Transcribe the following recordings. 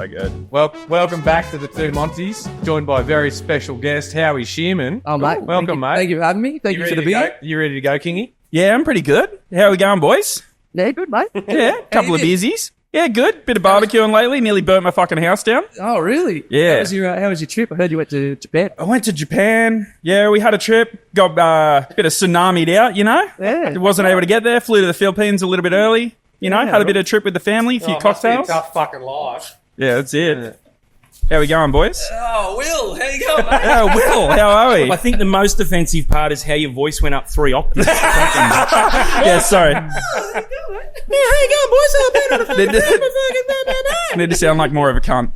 so good. Well, welcome back to the two Montys, joined by a very special guest, Howie Shearman. Oh, mate. Welcome, mate. Thank you for having me. Thank you for the beer. You ready to go, Kingy? Yeah, I'm pretty good. How are we going, boys? Yeah, good, mate. Yeah, couple of beersies. Yeah, good. Bit of barbecuing lately. Nearly burnt my fucking house down. Oh, really? Yeah. How was your trip? I heard you went to Japan. I went to Japan. Yeah, we had a trip. Got a bit of tsunami'd out, you know? Yeah. Wasn't able to get there. Flew to the Philippines a little bit early. You know, had a bit of trip with the family, a few cocktails. Tough fucking life. Yeah, that's it. How we going, boys? Oh, Will, how you going, mate? Oh, Will, how are we? I think the most offensive part is how your voice went up 3 octaves. Yeah, sorry. How you going, boys? Oh, man, on the fucking Need to sound like more of a cunt.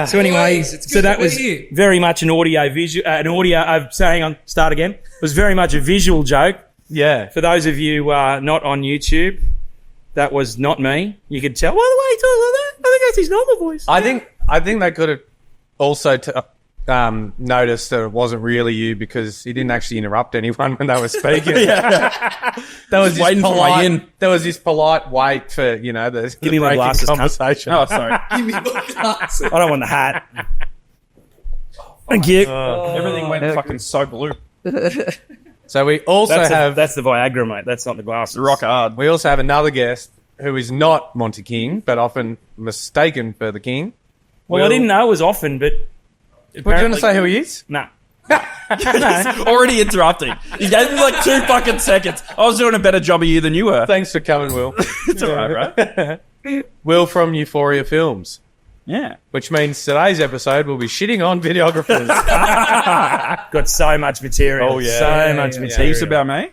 So anyway, so that was here. very much an audio. I'm saying on start again. It was very much a visual joke. Yeah. For those of you not on YouTube, that was not me. You could tell by the way he talks like that. I think that's his normal voice. I think they could have also noticed that it wasn't really you because he didn't actually interrupt anyone when they were speaking. There was this Waiting for my in. There was this polite wait for, you know, the Give me my breaking glasses, cunt. conversation. Oh, sorry. I don't want the hat. Thank you. Everything went fucking so blue. So we also That's the Viagra, mate. That's not the glasses. Rock hard. we also have another guest who is not Monty King, but often mistaken for the King. Well, I didn't know it was often, but What, do you want to say who he is? nah. Already interrupting. You gave me like 2 fucking seconds. I was doing a better job of you than you were. Thanks for coming, Will. It's all right, bro. Will from Euphoria Films, Yeah. which means today's episode will be shitting on videographers. Got so much material. Oh, yeah. So much material. Heaps about me.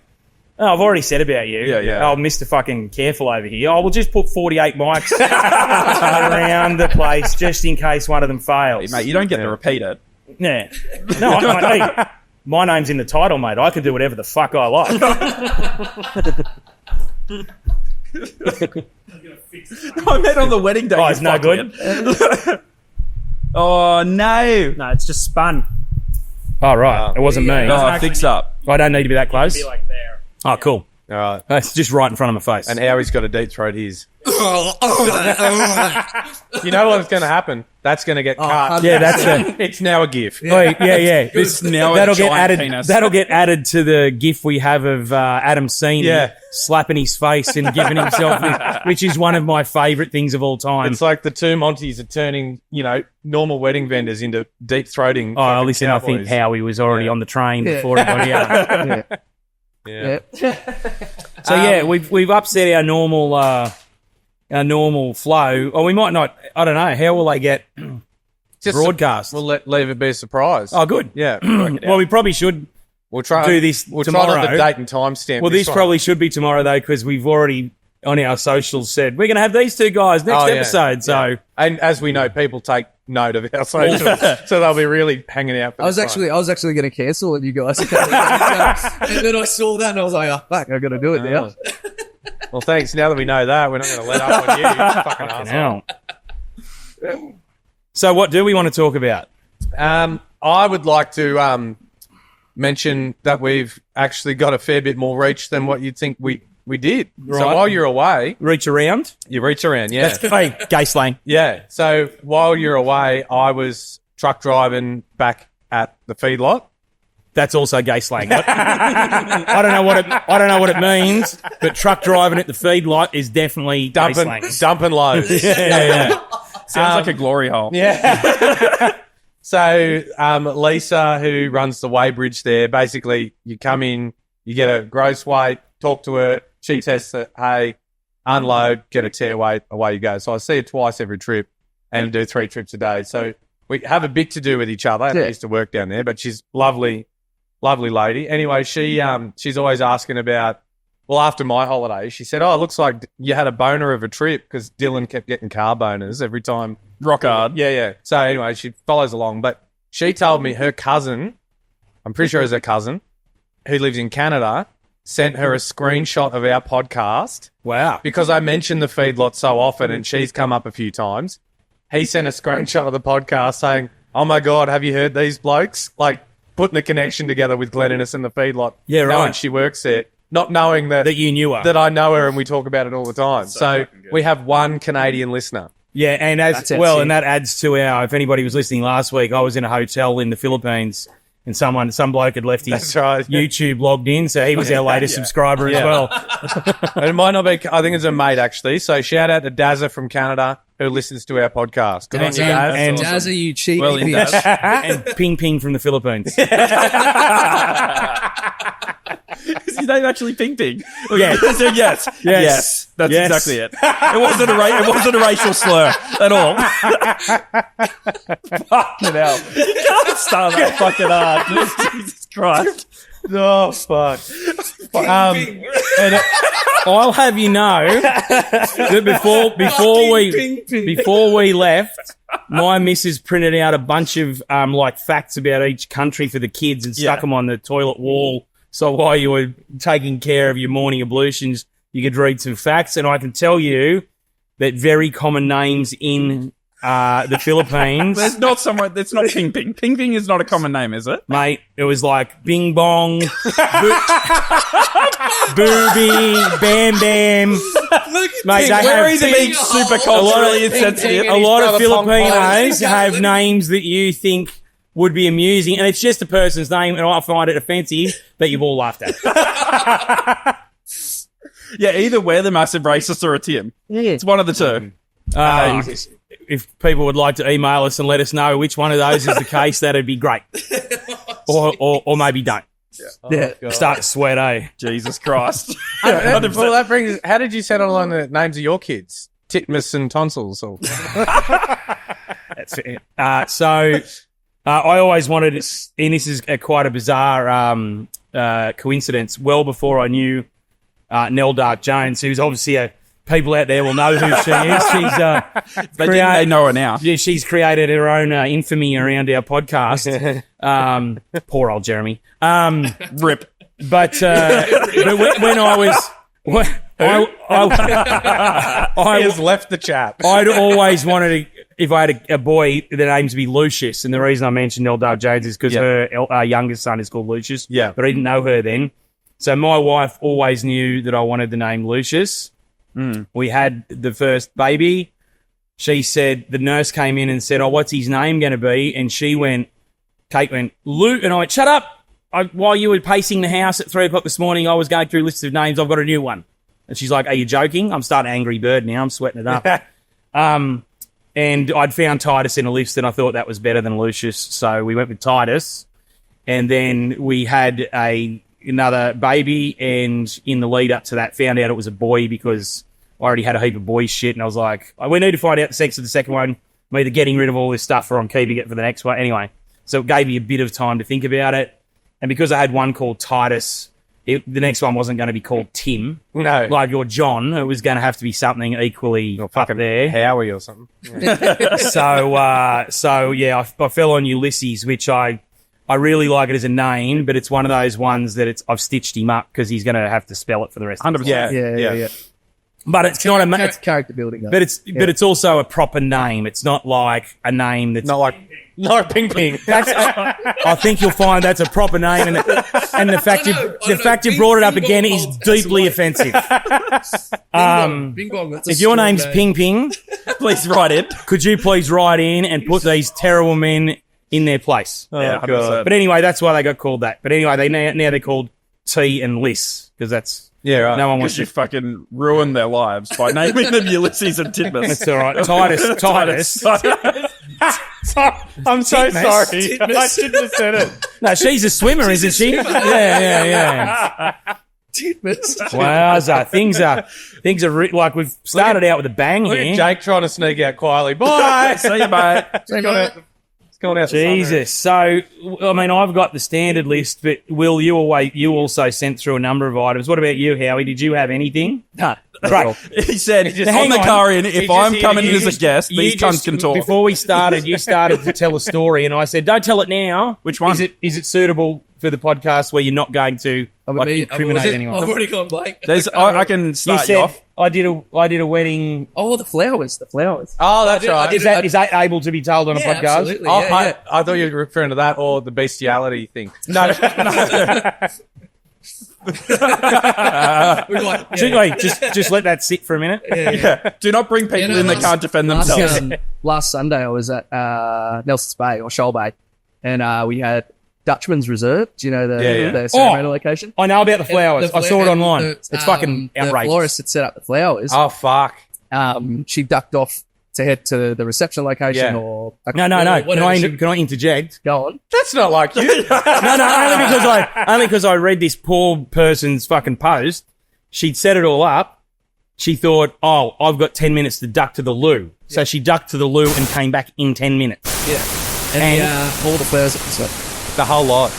Oh, I've already said about you. Yeah. Oh, Mr. fucking Careful over here. Oh, we'll just put 48 mics around the place just in case one of them fails. Mate, you don't get to repeat it. Yeah. No, hey, my name's in the title, mate. I can do whatever the fuck I like. I met on the wedding day. Oh, you it's no good. fuckwit. Oh, no. No, it's just spun. Oh, right. It wasn't me. Oh, fix up. I don't need to be that close. like there. Oh, cool. All right. It's just right in front of my face. And Howie's got a deep throat his. You know what's going to happen? That's going to get cut. yeah, that's it. It's now a GIF. Yeah. It's now a that'll get giant added. penis. That'll get added to the GIF we have of Adam Seen Yeah. slapping his face and giving himself, which is one of my favourite things of all time. It's like the two Montys are turning, you know, normal wedding vendors into deep throating. Oh, listen, I think Howie was already on the train before everybody else. Yeah. So yeah, we've upset our normal flow. Or we might not. I don't know. How will they get broadcast? We'll leave it be a surprise. Oh, good. Yeah. Well, we probably should. We'll try do this We'll tomorrow. try not the date and time stamp. Well, this probably should be tomorrow though, because we've already on our socials said we're going to have these two guys next episode. So and as we know, people take note of our socials, so they'll be really hanging out. For I was actually going to cancel it, you guys. And then I saw that and I was like, oh, fuck, I've got to do it now. Well, thanks. Now that we know that, we're not going to let up on you. Fucking asshole. now. So what do we want to talk about? I would like to mention that we've actually got a fair bit more reach than what you'd think we did. Right. So while you're away, Reach around. you reach around, yeah. Hey, gay slang. Yeah. So while you're away, I was truck driving back at the feedlot. That's also gay slang. I don't know what it means, but truck driving at the feedlot is definitely gay slang. Dumping loads. Yeah. Sounds like a glory hole. Yeah. So Lisa, who runs the weighbridge there, basically you come in, you get a gross weight, talk to her, she tests it, hey, unload, get a tear weight, away you go. So I see her twice every trip and do 3 trips a day. So we have a bit to do with each other. I used to work down there, but she's lovely lady. Anyway, she's always asking about, well, after my holiday, she said, oh, it looks like you had a boner of a trip because Dylan kept getting car boners every time. Rock hard. Yeah. So anyway, she follows along, but she told me her cousin, I'm pretty sure it's her cousin, who lives in Canada, sent her a screenshot of our podcast. Wow. Because I mentioned the feedlot so often and she's come up a few times. He sent a screenshot of the podcast saying, oh my God, have you heard these blokes? Like putting the connection together with Glenniness and the feedlot. Yeah, right. Knowing she works there. not knowing that you knew her. that I know her and we talk about it all the time. So we have one Canadian listener. Yeah, and and that adds to our. If anybody was listening last week, I was in a hotel in the Philippines, and some bloke had left his YouTube logged in, so he was our latest subscriber as well. And it might not be. I think it's a mate actually. So shout out to Dazza from Canada who listens to our podcast. Good on you, Daz. And Dazza, you cheat. Well, in Daz. and Ping Ping from the Philippines. Is his name actually Ping Ping? Yeah. So yes. That's exactly it. It wasn't a racial slur at all. Fucking hell. You can't start that fucking hard. Jesus Christ. Oh fuck. And I'll have you know that before we left, my missus printed out a bunch of like facts about each country for the kids and stuck them on the toilet wall. So while you were taking care of your morning ablutions, you could read some facts. And I can tell you that very common names in the Philippines. There's not Ping Ping. Ping Ping is not a common name, is it? Mate, it was like Bing Bong, Booby, Bam Bam. Mate, Where is it being super culturally insensitive? A lot of Filipinos have names that you think would be amusing, and it's just a person's name, and I find it offensive that you've all laughed at. Yeah, either we're the massive racist or it's him. Yeah. It's one of the two. If people would like to email us and let us know which one of those is the case, that'd be great. Or maybe don't. Yeah. Start to sweat, eh? Jesus Christ. Well, that brings. How did you settle on the names of your kids? Titmus and tonsils. Or... That's it. I always wanted, and this is quite a bizarre coincidence, well before I knew Nell Dark-Jones, who's obviously people out there will know who she is. She's they know her now. Yeah, she's created her own infamy around our podcast. Poor old Jeremy. Rip. But when I was... He has left the chat. I'd always wanted to... If I had a boy, the name to be Lucius, and the reason I mentioned Nell Dark-Jones is because her youngest son is called Lucius. Yeah, but I didn't know her then. So my wife always knew that I wanted the name Lucius. We had the first baby. She said, the nurse came in and said, "Oh, what's his name going to be?" And Kate went, "Luke," and I went, "Shut up! While you were pacing the house at 3:00 this morning, I was going through lists of names. I've got a new one." And she's like, "Are you joking?" I'm starting Angry Bird now. I'm sweating it up. And I'd found Titus in a list, and I thought that was better than Lucius, so we went with Titus. And then we had another baby, and in the lead up to that, found out it was a boy because I already had a heap of boy shit, and I was like, we need to find out the sex of the second one. I'm either getting rid of all this stuff or I'm keeping it for the next one. Anyway, so it gave me a bit of time to think about it. And because I had one called Titus, the next one wasn't going to be called Tim. No. Like your John. It was going to have to be something equally up there. Howie or something. Yeah. So yeah, I fell on Ulysses, which I really like it as a name, but it's one of those ones that I've stitched him up because he's going to have to spell it for the rest of 100%. Yeah. But it's not It's character building. Though. but it's also a proper name. It's not like a name that's Not like Ping Ping. I think you'll find that's a proper name, and the fact you brought it up again is deeply offensive. Bing Bong, that's a If your strong name's name. Ping Ping, Please write it. could you please write in and put these terrible men in their place? Yeah, 100%. But anyway, that's why they got called that. But anyway, now they're called T and Liss because that's Right. no one wants Because you to. fucking ruined their lives by naming them Ulysses and Titmus. That's all right. Titus. I'm so Titmus. sorry. I shouldn't have said it. No, she's a swimmer, isn't she? Yeah. Wowza. Things are like we've started out with a bang Look at here. Jake trying to sneak out quietly. Bye. See you, mate. It's gone out. Jesus. So, I mean, I've got the standard list, but Will, you also sent through a number of items. What about you, Howie? Did you have anything? No. Great. He said, hang on the on. car in, if He's I'm just coming here in to as a guest, these cunts can talk. Before we started, you started to tell a story, and I said, don't tell it now. Which one? Is it suitable for the podcast where you're not going to incriminate anyone? I've already gone blank. I can You start you said, off. I did a wedding. Oh, the flowers. Oh, that's right. Is that able to be told on a podcast? Absolutely. Oh, Yeah. I thought you were referring to that or the bestiality thing. No. We're like, Wait, just let that sit for a minute. Yeah. Do not bring people in that can't defend themselves. Last Sunday, I was at Nelson's Bay or Shoal Bay, and we had Dutchman's Reserve. Do you know the ceremonial location? I know about the flowers. I saw it online. It's fucking the outrageous. florist had set up the flowers. Oh, fuck. She ducked off to head to the reception location Yeah. or No. Can I interject? go on. That's not like you. No, only because I read this poor person's fucking post. She'd set it all up. She thought, oh, I've got 10 minutes to duck to the loo. So she ducked to the loo and came back in 10 minutes. Yeah, and all the flowers. The whole lot.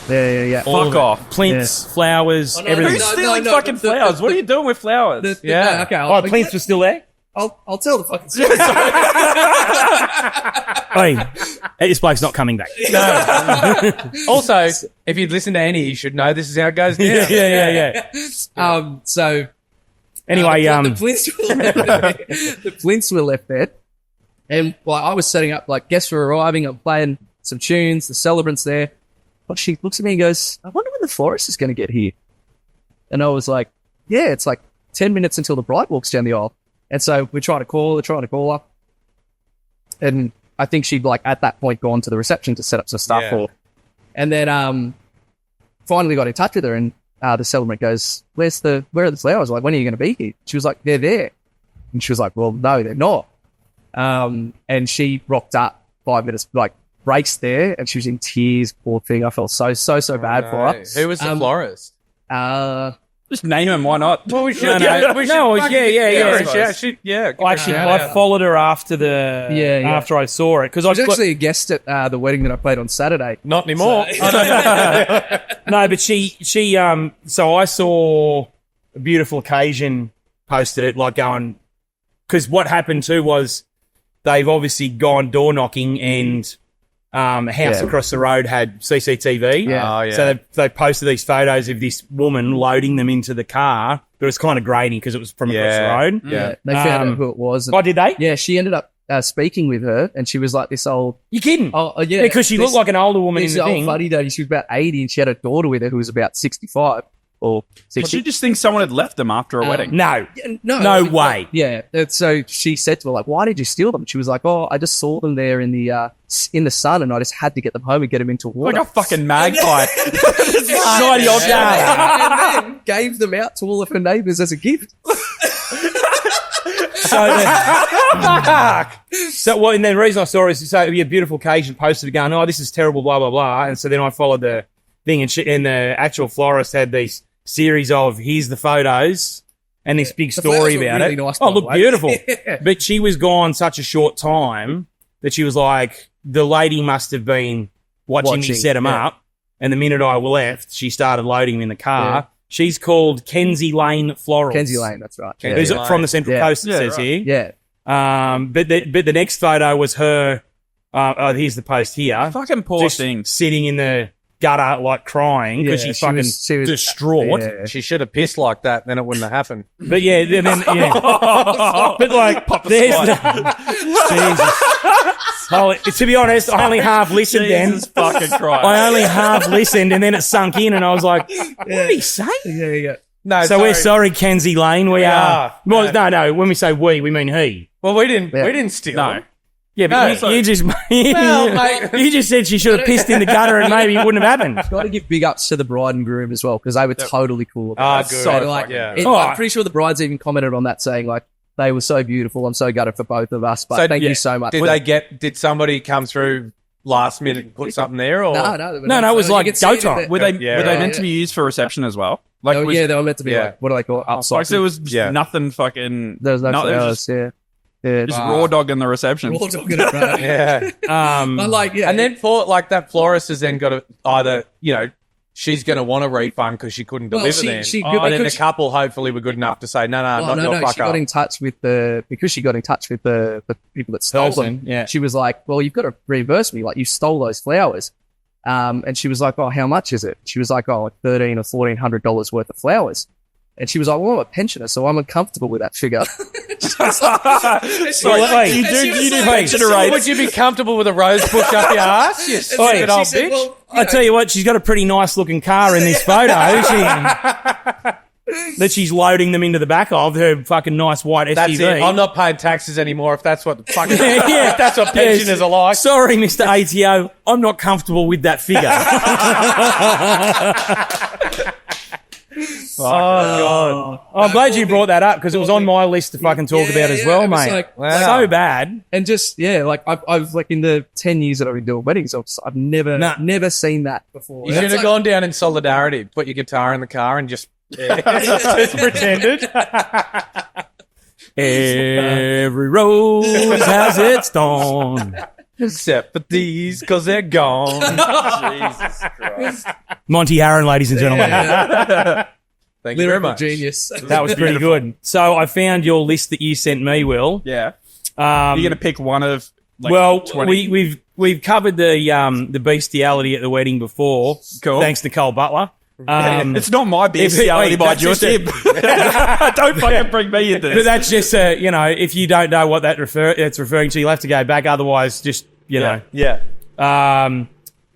Yeah. Fuck off. Plinths, flowers, Oh, no, everything. Who's stealing fucking flowers? What are you doing with flowers? Yeah. Okay. Oh, Plinths was still there? I'll tell the fucking story. Hey, this bloke's not coming back. Also, if you'd listen to any, you should know this is how it goes down. Yeah. So Anyway, the Flints were left there, and like I was setting up, like guests were arriving. I'm playing some tunes. The celebrant's there. But she looks at me and goes, "I wonder when the florist is going to get here." And I was like, "Yeah, it's like 10 minutes until the bride walks down the aisle." And so we're trying to call her, and I think she'd like at that point gone to the reception to set up some stuff for. And then finally got in touch with her, and the celebrant goes, where are the flowers? Like, when are you going to be here? She was like, they're there. And she was like, well, no, they're not. And she rocked up 5 minutes, like raced there, and she was in tears, poor thing. I felt so bad for her. Who was the florist? Just name him. Why not? Well, we should. Yeah. I followed her after after I saw it because I was actually a guest at the wedding that I played on Saturday. Not anymore. No, but she so I saw a Beautiful Occasion posted it, like going, because what happened too was they've obviously gone door knocking, and a house across the road had CCTV. Yeah. Oh, yeah. So they posted these photos of this woman loading them into the car, but it was kind of grainy because it was from across the road. Yeah. They found out who it was. Oh, did they? Yeah, she ended up speaking with her, and she was like this old... You kidding? Oh, yeah. Because she looked like an older woman in This the old thing. fuddy duddy. She was about 80, and she had a daughter with her who was about 65 or 60. Well, do you just think someone had left them after a wedding? No. No way. Yeah. So she said to her, like, why did you steal them? She was like, oh, I just saw them there in the sun, and I just had to get them home and get them into water. Like a fucking magpie. Shiny old guy. And then gave them out to all of her neighbours as a gift. And then the reason I saw it is so a Beautiful Occasion posted it going, oh, this is terrible, blah, blah, blah. And so then I followed the thing, and the actual florist had these series of here's the photos and this big story flowers were about really it. nice, by Oh, the look way. beautiful. Yeah. But she was gone such a short time that she was like, the lady must have been watching me set them up. And the minute I left, she started loading them in the car. Yeah. She's called Kenzie Lane Florals. Kenzie Lane, that's right. Yeah. Who's from the Central Coast, it says here. Yeah. But the next photo was her. Here's the post here. Fucking poor Just thing. sitting in the gutter, like crying because she's she fucking was distraught. Yeah. She should have pissed like that, then it wouldn't have happened. But yeah, then but like, there's Jesus. Oh, to be honest, I only half listened Jesus then. fucking Christ. I only half listened, and then it sunk in, and I was like, "What did he say?" Yeah. No, So we're sorry, Kenzie Lane. We are. Well, no. When we say we mean he. Well, we didn't steal. No. Yeah, but you just mate. you just said she should have pissed in the gutter, and maybe it wouldn't have happened. Got to give big ups to the bride and groom as well, because they were totally cool about it. good. So, like, Yeah. I'm pretty sure the brides even commented on that, saying like, they were so beautiful. I'm so gutted for both of us, but So, thank you so much. Did somebody come through last minute and put something there? Or? No, it was like you could see go it time. at the- Were they Yeah, were they right. meant to be used for reception as well? Like, Oh, was, yeah, they were meant to be Yeah. like, what do they call it? Upside. like there was Yeah. nothing fucking. There was no there was flowers, yeah. Yeah, just raw dog in the reception. raw dog in it, bro. Yeah. But like, yeah. And then that florist has then got to either, she's going to want a refund because she couldn't Well, deliver she- then. she- And then the because- couple hopefully were good enough to say, no, not your fuck she got up. in touch with the people that stole Person, them. yeah. She was like, well, you've got to reimburse me. Like, you stole those flowers. And she was like, oh, how much is it? She was like, oh, like $1,300 or $1,400 worth of flowers. And she was like, well, I'm a pensioner, so I'm uncomfortable with that figure. Sorry, you do pensioner rates. Would you be comfortable with a rose bush up your ass? You stupid old She said, bitch. well, I tell you what, she's got a pretty nice looking car in this photo. That she's loading them into the back of her fucking nice white SUV. That's it. I'm not paying taxes anymore if that's what the fucking Yeah. if that's what pensioners are like. Sorry, Mr. ATO, I'm not comfortable with that figure. Oh God. I'm glad you brought that up because it was on my list to fucking talk about as well, it was mate. like- Wow. So bad. And just, like, I've like, in the 10 years that I've been doing weddings, I've never seen that before. You should have gone down in solidarity, put your guitar in the car and just just pretended. Every rose has its thorn. Except for these, because they're gone. Jesus Christ. Monty Harron, ladies and gentlemen. Thank you very Lyrical much. genius. That was pretty good. So I found your list that you sent me, Will. Yeah. You're going to pick one of, like, Well, 20. we've covered the bestiality at the wedding before. Cool. Thanks to Cole Butler. It's not my bestiality, mind you. It's him. Don't fucking bring me into But this. that's just if you don't know what it's referring to, you'll have to go back. Otherwise, just Yeah.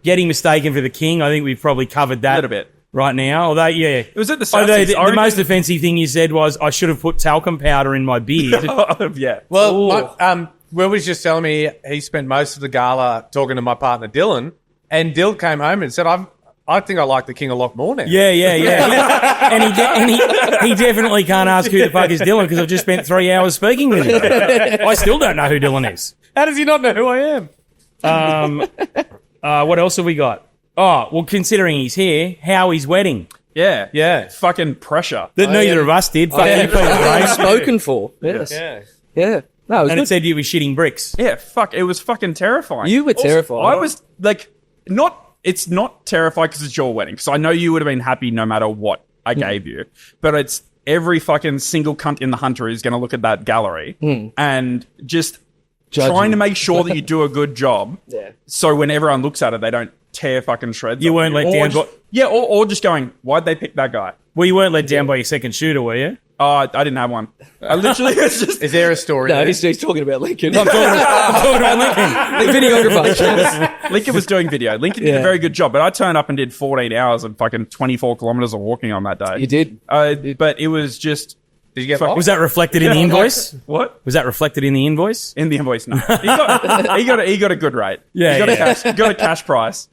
getting mistaken for the king. I think we've probably covered that A little bit. right now. Although, It was at the Although South Seas. the most offensive thing you said was I should have put talcum powder in my beard. Yeah. Well, Will was just telling me he spent most of the gala talking to my partner Dylan, and Dill came home and said, I think I like the king a lot more now. Yeah. and he definitely can't ask who the fuck is Dylan because I've just spent 3 hours speaking with him. I still don't know who Dylan is. How does he not know who I am? What else have we got? Oh, well, considering he's here, Howie's wedding. Yeah. Yeah. Fucking pressure. That neither of us did. Fuck you, Peter Gray. Spoken for. Yes. Yeah. No, it was And it good. said you were shitting bricks. Yeah, fuck. It was fucking terrifying. You were Also, terrified. I was like, it's not terrified because it's your wedding. Because I know you would have been happy no matter what I gave you. But it's every fucking single cunt in the Hunter is going to look at that gallery and just Judge trying you. to make sure that you do a good job. Yeah. So when everyone looks at it, they don't tear fucking shreds. You off weren't let Or down just- by- Yeah, or just going, why'd they pick that guy? Well, you weren't let down by your second shooter, were you? Oh, I didn't have one. I literally was just... Is there a story? No, there? he's talking about Lincoln. I'm talking about Lincoln. Videographer. Lincoln was doing video. Lincoln did a Yeah. very good job, but I turned up and did 14 hours and fucking 24 kilometers of walking on that day. You did. But it was just... Did you get Fuck. lost? Was that reflected in the invoice? What? Was that reflected in the invoice? In the invoice, no. He got a good rate. Yeah, he got, yeah. he got a cash price.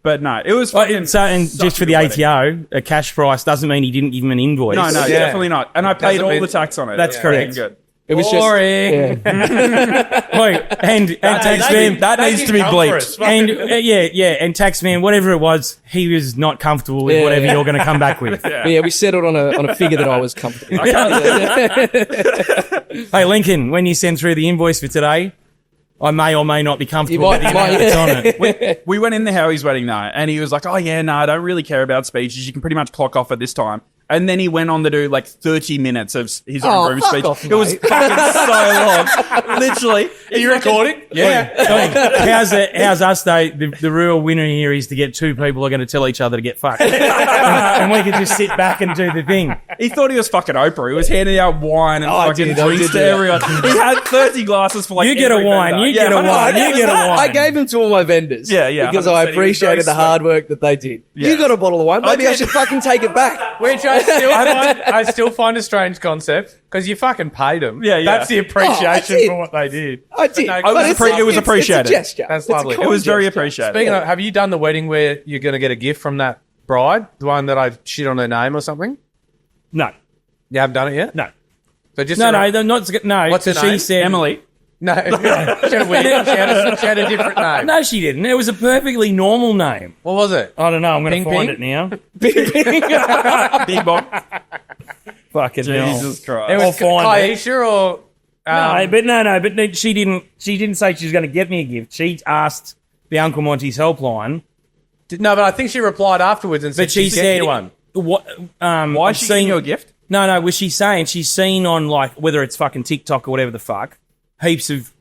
But no, it was Well, fucking... and just for the ATO, a cash price doesn't mean he didn't give him an invoice. No, Yeah. definitely not. And I paid Doesn't all mean- the tax on it. That's Yeah, correct. Good. It was Boring. just. Yeah. Wait, and taxman, That needs to be bleeped. and and taxman, whatever it was, he was not comfortable with Yeah. whatever you're going to come back with. Yeah, we settled on a figure that I was comfortable with. Hey, Lincoln, when you send through the invoice for today, I may or may not be comfortable You with the might- amount that's on it. We went in the Howie's wedding night, and he was like, "Oh yeah, no, I don't really care about speeches. You can pretty much clock off at this time." And then he went on to do like 30 minutes of his own room fuck speech. off, It was mate. fucking so long. Literally. Are you recording? How's us though? The real winner here is to get two people who are going to tell each other to get fucked, and we can just sit back and do the thing. He thought he was fucking Oprah. He was handing out wine and I fucking did, I drinks did to do that. everyone. He had 30 glasses for like You get a every wine, vendor. you get a I know, wine, I you know. get a wine. I gave them to all my vendors. Yeah, yeah, Because 100%. I He was appreciated the very hard work that they did. Yeah. You got a bottle of wine. Maybe I did. should fucking take it back. Which I still find a strange concept because you fucking paid them. Yeah, yeah. That's the Oh, I appreciation did. for what they did. I did. No, But it was appreciated. It's a gesture. That's It's a lovely. cool It was very gesture. appreciated. Speaking of, have you done the wedding where you're going to get a gift from that bride, the one that I shit on her name or something? No, You haven't done it yet? no, So just no. They're not. No, What's her she name? said Emily. No, she had a weird- she had a different name. No, she didn't. It was a perfectly normal name. What was it? I don't know. I'm going Ping to find Ping? it now. Big Bob. Fucking hell. Jesus Christ. It was I'll find it. Kaisha or... But she didn't say she was going to get me a gift. She asked the Uncle Monty's helpline, No, but I think she replied afterwards and said but she she'd get said, you one. "What? Why is she giving you a gift? No. Was she saying she's seen on like whether it's fucking TikTok or whatever the fuck, heaps of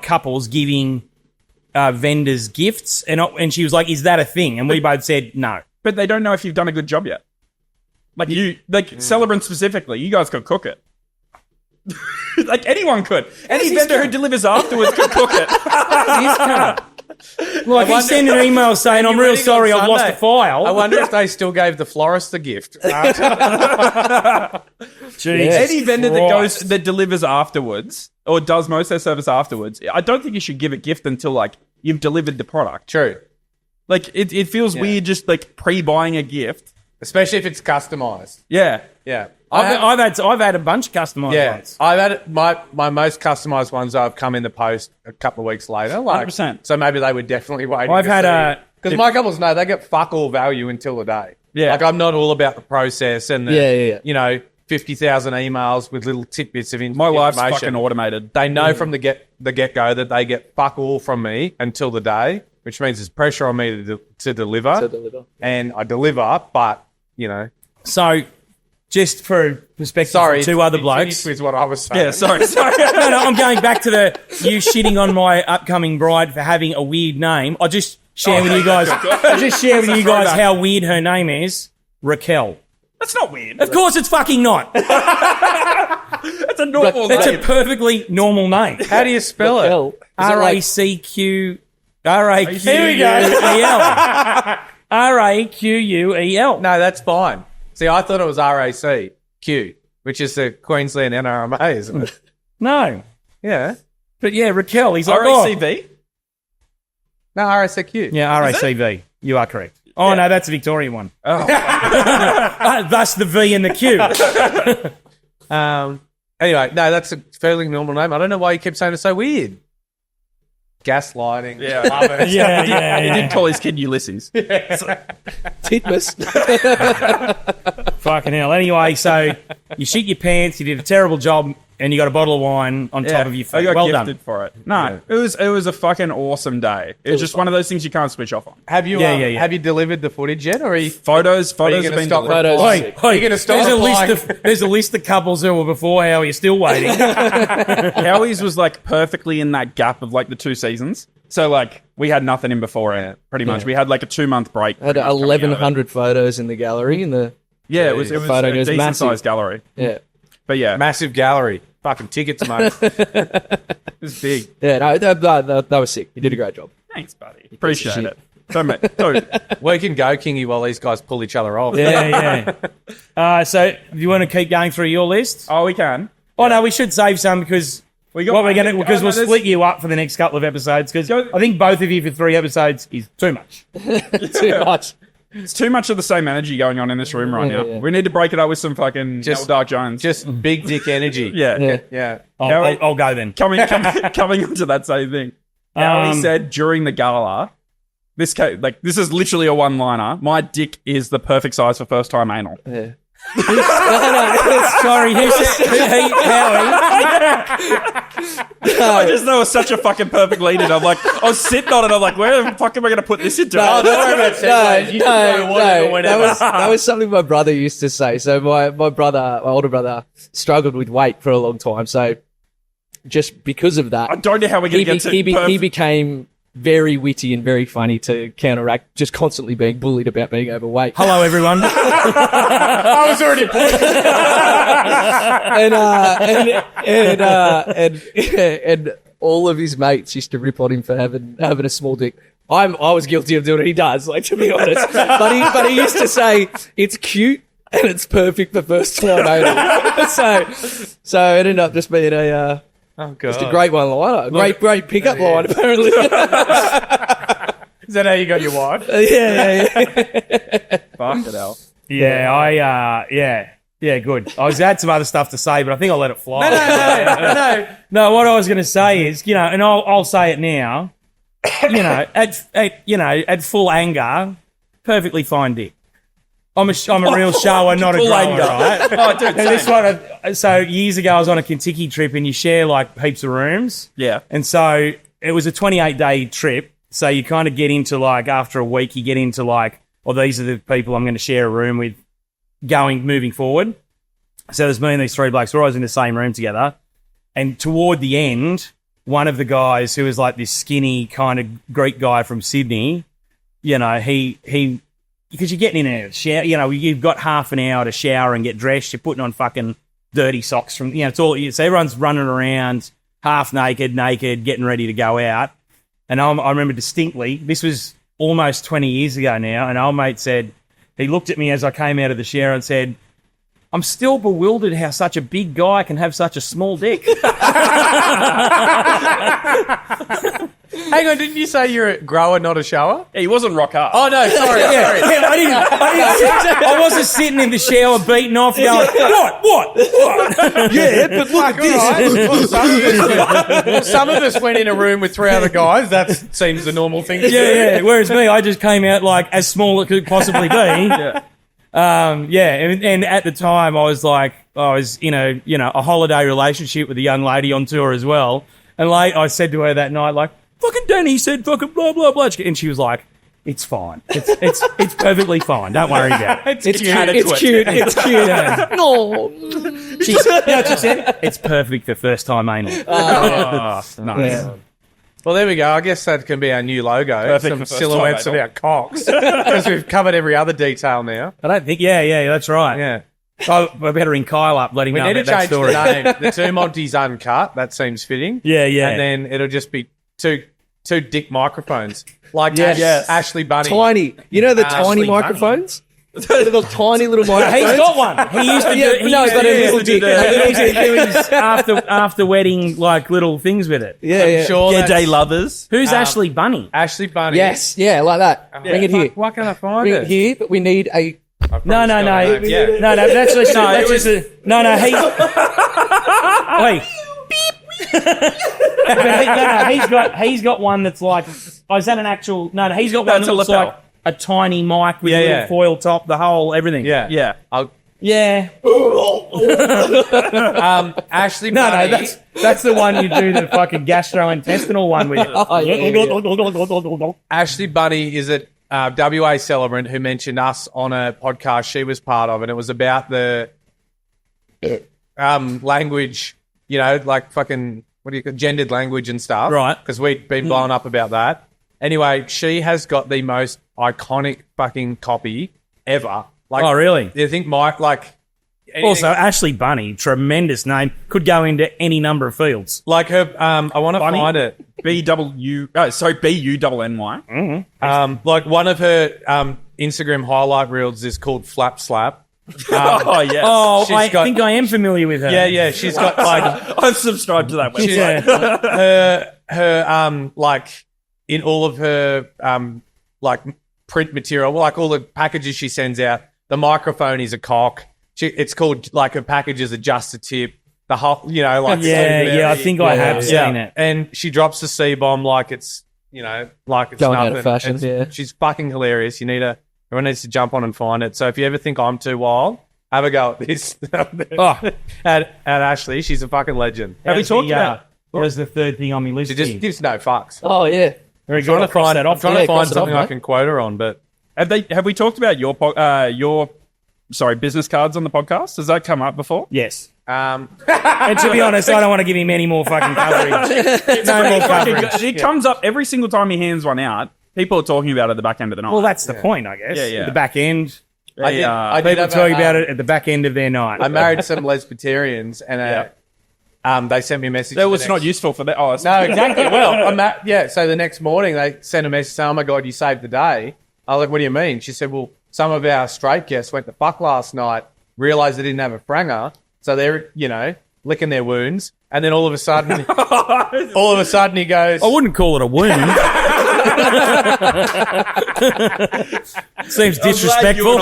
couples giving vendors gifts, and she was like, "Is that a thing?" And we both said no. But they don't know if you've done a good job yet. Like Celebrant specifically, you guys could cook it. Like anyone could. Any vendor who delivers afterwards could cook it. Like he sent an email saying, "I'm real sorry, I've lost a file." I wonder if they still gave the florist a gift. Jesus Any vendor Christ. that delivers afterwards or does most of their service afterwards, I don't think you should give a gift until like you've delivered the product. True. Like it feels weird just like pre-buying a gift. Especially if it's customized. Yeah. Yeah. I've had a bunch of customized ones. I've had my most customized ones. I've come in the post a couple of weeks later, 100%. So maybe they were definitely waiting. I've had because my couples know they get fuck all value until the day. Yeah. Like I'm not all about the process and the, Yeah. you know, 50,000 emails with little tidbits of information. My life's fucking automated. They know from the get go that they get fuck all from me until the day, which means there's pressure on me to deliver. And I deliver, but you know. So, just for perspective, Sorry, two other you blokes. finished with what I was saying. Yeah, sorry. No, I'm going back to you shitting on my upcoming bride for having a weird name. I'll just share with you guys. How weird her name is. Raquel. That's not weird. Of course, it's fucking not. That's a normal It's name. a perfectly normal name. How do you spell it? Hell. RACQ. RAQUEL. No, that's fine. See, I thought it was RACQ, which is the Queensland NRMA, isn't it? No. Yeah. But yeah, Raquel. He's like, RACV? No, RACQ. Yeah, RACV. You are correct. Oh, no, that's a Victorian one. Oh. Thus the V and the Q. Anyway, no, that's a fairly normal name. I don't know why you keep saying it's so weird. Gaslighting. Yeah. Love it. He did call his kid Ulysses. Titmus. Fucking hell. Anyway, so you shit your pants, you did a terrible job, and you got a bottle of wine on top of your I face. got Well gifted done. for it. No, it was a fucking awesome day. It was just one of those things you can't switch off on. Have you have you delivered the footage yet, or are you Photos you have gonna been stop delivered. Photos. Oi, gonna stop there's a list of couples who were before. How are you still waiting? Howie's was like perfectly in that gap of like the 2 seasons. So like we had nothing in before it, pretty much. We had like a 2-month break. I had 1,100 photos in the gallery. It was It was photo a goes decent massive. sized gallery. Yeah. But yeah, massive gallery? Fucking tickets, mate. it was big. Yeah, no, that was sick. You did a great job. Thanks, buddy. Appreciate shit. it. So, mate, dude, We can go, Kingy, while these guys pull each other off. Yeah. So, do you want to keep going through your list? oh, we can. Oh no, we should save some because got- we'll there's- split you up for the next couple of episodes because Go- I think both of you for 3 episodes is too much. Too much. It's too much of the same energy going on in this room right now. Yeah. We need to break it up with some fucking Just- Dark Jones. Just big dick energy. yeah. Yeah. I'll go then. Coming onto that same thing. Howie said during the gala, this is literally a one-liner. My dick is the perfect size for first-time anal. Yeah. Sorry, who said Howie? I just know it was such a fucking perfect lead in. I was sitting on it. I'm like, where the fuck am I going to put this into? Oh, don't worry about segues. You can go whatever, whenever. That was something my brother used to say. So my older brother, struggled with weight for a long time. So just because of that, I don't know how we're going to get to he perfect. became very witty and very funny to counteract just constantly being bullied about being overweight. Hello, everyone. I was already and all of his mates used to rip on him for having a small dick. I was guilty of doing it. He does, like, to be honest. But he used to say it's cute and it's perfect for first time anal. So it ended up just being just a great one liner, great pickup line apparently. Is that how you got your wife? yeah. Fuck it hell. Yeah, good. I had some other stuff to say, but I think I'll let it fly. No. No, what I was going to say is, and I'll say it now, at full anger, perfectly fine dick. I'm a real shower, not a Full grower, anger. right? Oh, dude, And this same. one, so years ago, I was on a Kentucky trip, and you share like heaps of rooms. Yeah. And so it was a 28-day trip. So you kind of get into like, after a week, you get into like, these are the people I'm going to share a room with moving forward. So there's me and these 3 blokes. We're always in the same room together. And toward the end, one of the guys who was like this skinny kind of Greek guy from Sydney, he because you're getting in a shower, you've got half an hour to shower and get dressed. You're putting on fucking dirty socks from, it's all, so everyone's running around half naked, getting ready to go out. And I remember distinctly, this was almost 20 years ago now, and old mate said, he looked at me as I came out of the shower and said, I'm still bewildered how such a big guy can have such a small dick. Hang on, didn't you say you're a grower, not a shower? Yeah, he wasn't rock hard. Oh, no, sorry. Yeah, I wasn't sitting in the shower beating off going, what? Yeah, but look at this. Well, some of us went in a room with 3 other guys. That seems the normal thing to do. Yeah. Whereas me, I just came out like as small as it could possibly be. Yeah. And at the time I was in a holiday relationship with a young lady on tour as well. And I said to her that night, like, fucking Danny said fucking blah, blah, blah. And she was like, it's fine. It's perfectly fine. Don't worry about it. It's cute. No. She said, it's perfect for first time anal. Nice. Yeah. Well, there we go. I guess that can be our new logo. Perfect Some for first silhouettes time, of our cocks. Because we've covered every other detail now. I don't think, yeah, that's right. Yeah. Oh, I better ring Kyle up, let him We know need to about that change story. the name. The Two Montys Uncut. That seems fitting. Yeah. And then it'll just be two dick microphones. Like Yes. Ashley Bunny. Tiny. You know the Ashley tiny Bunny. microphones? The little tiny little microphones. He's got one. He used to do. Yeah, He no, used but to a do- little dick. he used to do his after wedding like little things with it. Yeah. Sure, Yeah, that's- day lovers. Who's Ashley Bunny? Ashley Bunny. Yes. Yeah, like that. Bring it here. Why can't I find Bring it? it here, but we need a... No. Yeah. That's just no. Wait. He's got one that's like. Oh, is that an actual? No, he's got one That's that a looks lapel. like a tiny mic with Yeah, a little yeah. foil top, the whole everything. Yeah. Yeah. Yeah. Ashley No, Bunny. that's the one you do the fucking gastrointestinal one with. Oh, yeah. Ashley Bunny is a WA celebrant who mentioned us on a podcast she was part of, and it was about the language, like fucking, what do you call gendered language and stuff. Right. Because we'd been blown up about that. Anyway, she has got the most iconic fucking copy ever. Like, Oh, really? You think Mike, anything- Also, Ashley Bunny, tremendous name, could go into any number of fields. like her, I want to Bunny? find it. BUNNY. Like one of her Instagram highlight reels is called Flap Slap. Oh, yes. Oh, She's I got- think I am familiar with her. Yeah, she's got like I'm subscribed to that website. her like in all of her like print material, like all the packages she sends out, the microphone is a cock. It's called like her package is a just a tip. The whole, like I think I have seen it. And she drops the C bomb like it's like it's Going out nothing. of fashion, It's- yeah. She's fucking hilarious. Everyone needs to jump on and find it. So if you ever think I'm too wild, have a go at this. Oh. at Ashley, she's a fucking legend. Have we talked about? What was the third thing on my list? She just here? gives no fucks. Oh, yeah. Very Trying to find that off. trying to Yeah, find cross it off, something I mate. can quote her on, but Have we talked about your business cards on the podcast? Has that come up before? Yes. um, And to be honest, I don't want to give him any more fucking coverage. No more coverage. It comes up every single time he hands one out. People are talking about it at the back end of the night. Well, that's the point, I guess. Yeah. At the back end. I did People have talk a, about it at the back end of their night. I married some lesbiterians, and they sent me a message. that was the not next- useful for that. Oh, it's No, exactly. Well, so the next morning they sent a message saying, "Oh my god, you saved the day." I was like, "What do you mean?" She said, "Well, some of our straight guests went to fuck last night, realised they didn't have a franger, so they're licking their wounds, and then all of a sudden he goes, I wouldn't call it a wound. Seems disrespectful.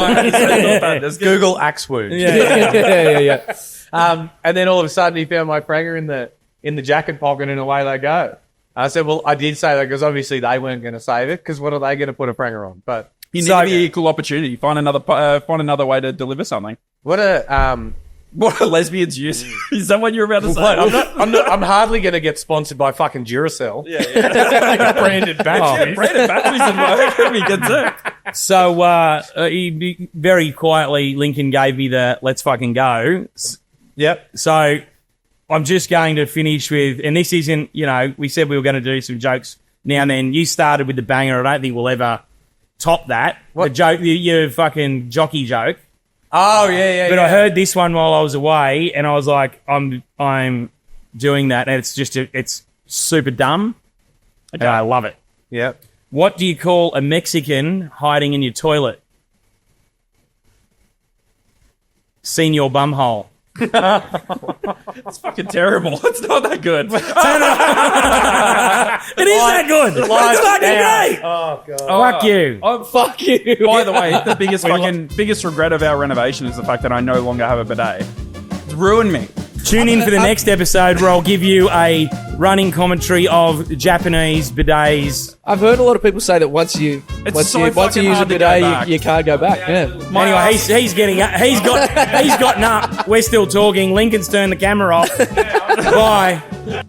Google axe wound." Yeah. And then all of a sudden he found my franger in the jacket pocket, and away they go. I said, "Well, I did say that because obviously they weren't going to save it, because what are they going to put a franger on?" But You need the equal opportunity. Find another way to deliver something. what a What are lesbians use? Is that what you're about to say? I'm hardly going to get sponsored by fucking Duracell. Yeah. Branded batteries. Branded batteries and work. That'd be good too. So he very quietly, Lincoln gave me the let's fucking go. Yep. So I'm just going to finish with, and this isn't, we said we were going to do some jokes now and then. You started with the banger. I don't think we'll ever top that. The joke, your fucking jockey joke. Oh, yeah. But I heard this one while I was away, and I was like, I'm doing that, and it's super dumb, and I love it. Yep. What do you call a Mexican hiding in your toilet? Senior bumhole. It's fucking terrible. It's not that good. It is that good. It's fucking great. Oh, God. Fuck you. Fuck you. By the way, the biggest regret of our renovation is the fact that I no longer have a bidet. It's ruined me. Tune in for the next episode where I'll give you a running commentary of Japanese bidets. I've heard a lot of people say that once you use a bidet, you can't go back. Yeah. Anyway, he's gotten up. We're still talking. Lincoln's turned the camera off. Bye.